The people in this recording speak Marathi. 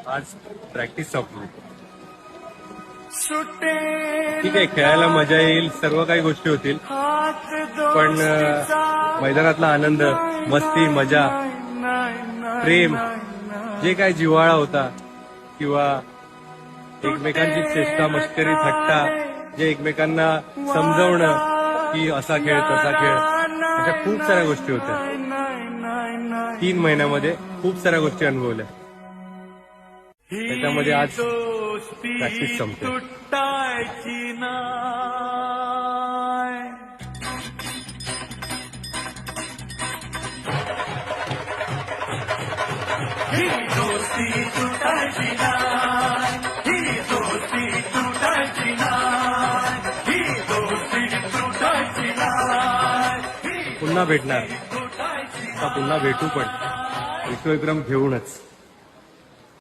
आज प्रॅक्टिस संपली. ठीक आहे, खेळायला मजा येईल, सर्व काही गोष्टी होतील, पण मैदानातला आनंद, मस्ती, मजा, प्रेम, जे काय जिव्हाळा होता किंवा एकमेकांची चेष्टा, मस्करी, थट्टा, जे एकमेकांना समजवणं की असा खेळ तसा खेळ, अशा खूप साऱ्या गोष्टी होत्या. 3 महिन्यामध्ये खूप साऱ्या गोष्टी अनुभवल्या. त्याच्यामध्ये आज प्रॅक्टिस संपते. पुन्हा भेटणार, आता पुन्हा भेटू, पण विश्वविक्रम घेऊनच.